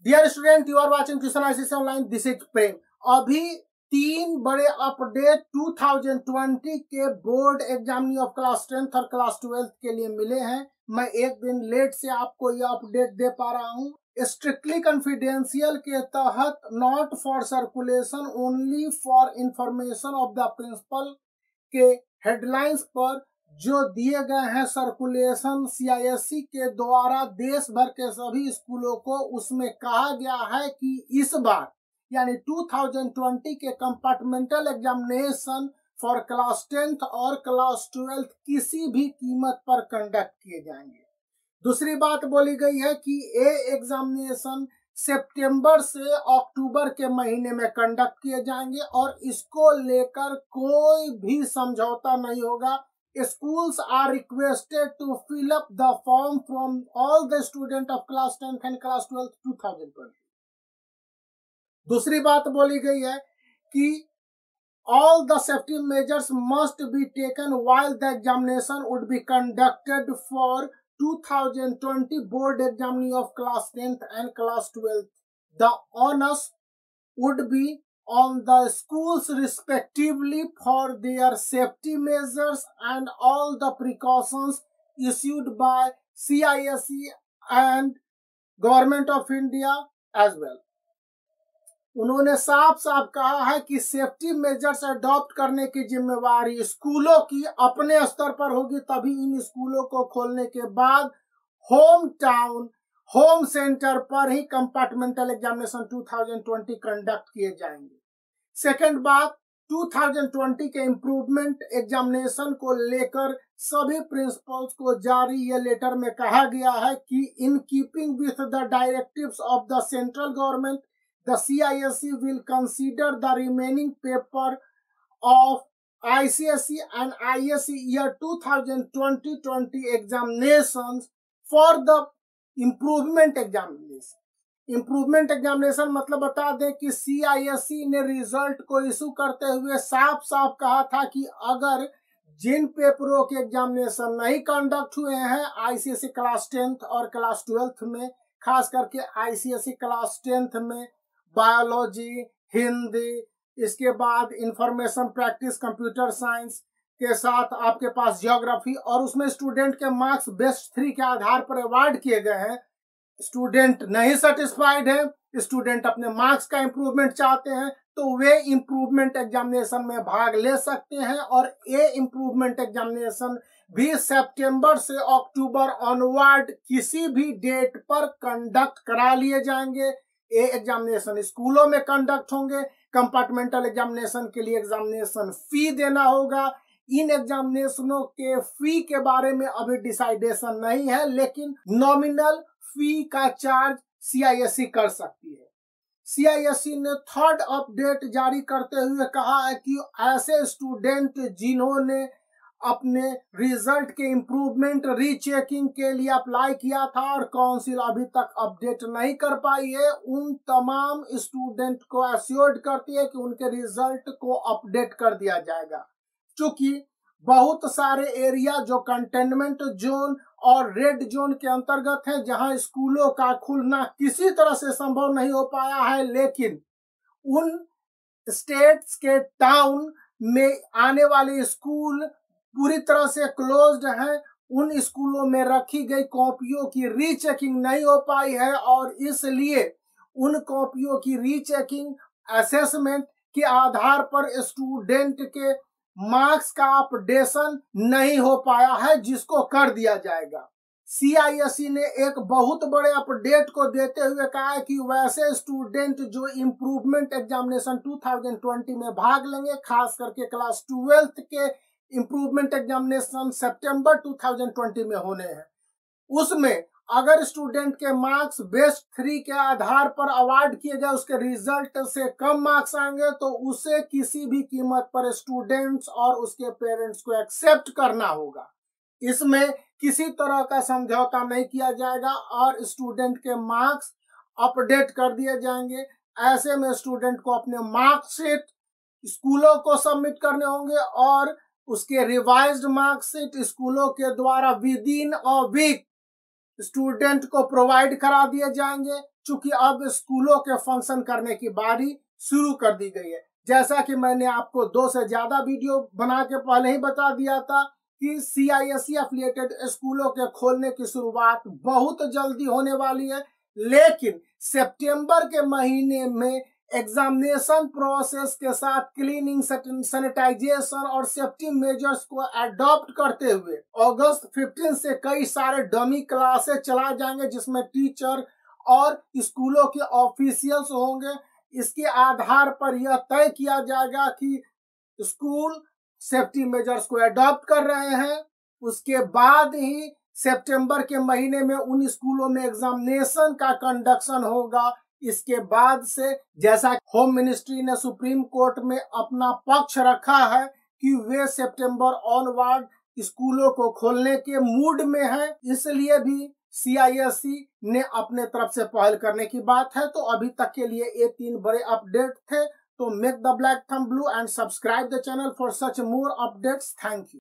Dear student, you are watching tuition ICSE online. This is Prem. अभी 3 बड़े update 2020 के board examinee of class 10th और class 12th के लिए मिले हैं। मैं एक दिन लेट से आपको यह अपडेट दे पा रहा हूँ। स्ट्रिक्टली कॉन्फिडेंशियल के तहत, not for circulation, only for information of the principal के हेडलाइंस पर जो दिए गए हैं सर्कुलेशन सीआईएससी के द्वारा देश भर के सभी स्कूलों को, उसमें कहा गया है कि इस बार यानी 2020 के compartmental examination for class 10th और क्लास 12th किसी भी कीमत पर कंडक्ट किए जाएंगे। दूसरी बात बोली गई है कि ये एग्जामिनेशन सितंबर से अक्टूबर के महीने में कंडक्ट किए जाएंगे और इसको लेकर कोई भी समझौता नहीं होगा। Schools are requested to fill up the form from all the students of class 10th and class 12th 2020। दूसरी बात बोली गई है कि all the safety measures must be taken while the examination would be conducted for 2020 board examinee of class 10th and class 12th. The onus would be on the schools respectively for their safety measures and all the precautions issued by CISE and Government of India as well। उन्होंने साफ साफ कहा है कि safety measures adopt करने की जिम्मेवारी स्कूलों की अपने स्तर पर होगी, तभी इन स्कूलों को खोलने के बाद होम टाउन, होम सेंटर पर ही कंपार्टमेंटल एग्जामिनेशन 2020 कंडक्ट किए जाएंगे। सेकंड बात, 2020 के इम्प्रूवमेंट एग्जामिनेशन को लेकर सभी प्रिंसिपल्स को जारी ये लेटर में कहा गया है कि in keeping with the directives of the central government, the CISE will consider the remaining paper of ICSE and ISE year 2020 examinations for the improvement examination। Improvement examination मतलब बता दें कि CISE ने रिजल्ट को इशू करते हुए साफ साफ कहा था कि अगर जिन पेपरों के एग्जामिनेशन नहीं कंडक्ट हुए हैं ICSE क्लास 10th और क्लास 12th में, खास करके ICSE क्लास 10th में बायोलॉजी, हिंदी, इसके बाद इंफॉर्मेशन प्रैक्टिस कंप्यूटर साइंस के साथ आपके पास ज्योग्राफी, और उसमें स्टूडेंट के मार्क्स बेस्ट 3 के आधार पर अवार्ड किए गए हैं। स्टूडेंट नहीं सेटिस्फाइड है, स्टूडेंट अपने मार्क्स का इंप्रूवमेंट चाहते हैं, तो वे इंप्रूवमेंट एग्जामिनेशन में भाग ले सकते हैं और ये इंप्रूवमेंट एग्जामिनेशन भी सितंबर से अक्टूबर ऑनवर्ड किसी भी डेट पर कंडक्ट करा लिए जाएंगे। ये एग्जामिनेशन स्कूलों में कंडक्ट होंगे। कंपार्टमेंटल एग्जामिनेशन के लिए एग्जामिनेशन फी देना होगा। इन एग्जामिनेशनों के फी के बारे में अभी डिसाइडेशन नहीं है, लेकिन नॉमिनल फी का चार्ज CISE कर सकती है। CISE ने थर्ड अपडेट जारी करते हुए कहा है कि ऐसे स्टूडेंट जिन्होंने अपने रिजल्ट के इम्प्रूवमेंट रीचेकिंग के लिए अप्लाई किया था और काउंसिल अभी तक अपडेट नहीं कर पाई है, उन तमाम स्टूडेंट को एश्योर्ड करती है कि उनके रिजल्ट को अपडेट कर दिया जाएगा। क्योंकि बहुत सारे एरिया जो कंटेनमेंट जोन और रेड जोन के अंतर्गत हैं, जहां स्कूलों का खुलना किसी तरह से संभव नहीं हो पाया है, लेकिन उन स्टेट्स के टाउन में आने वाले स्कूल पूरी तरह से क्लोज्ड हैं। उन स्कूलों में रखी गई कॉपियों की रीचेकिंग नहीं हो पाई है और इसलिए उन कॉपियों की रीचेकिंग असेसमेंट के आधार पर स्टूडेंट के मार्क्स का अपडेशन नहीं हो पाया है, जिसको कर दिया जाएगा। CISE ने एक बहुत बड़े अपडेट को देते हुए कहा है कि वैसे स्टूडेंट जो इम्प्रूवमेंट एग्जामिनेशन 2020 में भाग लेंगे, खास करके क्लास 12th के इम्प्रूवमेंट एग्जामिनेशन सितंबर 2020 में होने हैं, उसमें अगर स्टूडेंट के मार्क्स बेस्ट 3 के आधार पर अवार्ड किए गए, उसके रिजल्ट से कम मार्क्स आएंगे, तो उसे किसी भी कीमत पर स्टूडेंट्स और उसके पेरेंट्स को एक्सेप्ट करना होगा। इसमें किसी तरह का समझौता नहीं किया जाएगा और स्टूडेंट के मार्क्स अपडेट कर दिए जाएंगे। ऐसे में स्टूडेंट को अपने मार्कशीट स्कूलों को सबमिट करने होंगे और उसके रिवाइज्ड मार्कशीट स्कूलों के द्वारा within a week student को प्रोवाइड करा दिए जाएंगे। चूंकि अब स्कूलों के फंक्शन करने की बारी शुरू कर दी गई है। जैसा कि मैंने आपको 2 से ज्यादा वीडियो बना के पहले ही बता दिया था कि CISE एफिलिएटेड स्कूलों के खोलने की शुरुआत बहुत जल्दी होने वाली है, लेकिन सितंबर के महीने में एग्जामिनेशन प्रोसेस के साथ क्लीनिंग, सैनिटाइजेशन और सेफ्टी मेजर्स को अडॉप्ट करते हुए अगस्त 15 से कई सारे डमी क्लासेस चला जाएंगे, जिसमें टीचर और स्कूलों के ऑफिशियल्स होंगे। इसके आधार पर यह तय किया जाएगा कि स्कूल सेफ्टी मेजर्स को अडॉप्ट कर रहे हैं। उसके बाद ही सितंबर के महीने में उन स्कूलों में एग्जामिनेशन का कंडक्शन होगा। इसके बाद से जैसा होम मिनिस्ट्री ने सुप्रीम कोर्ट में अपना पक्ष रखा है कि वे सितंबर ऑनवर्ड स्कूलों को खोलने के मूड में है, इसलिए भी CISE ने अपने तरफ से पहल करने की बात है। तो अभी तक के लिए ये 3 बड़े अपडेट थे। तो make the black thumb blue and subscribe the channel for such more updates. Thank you.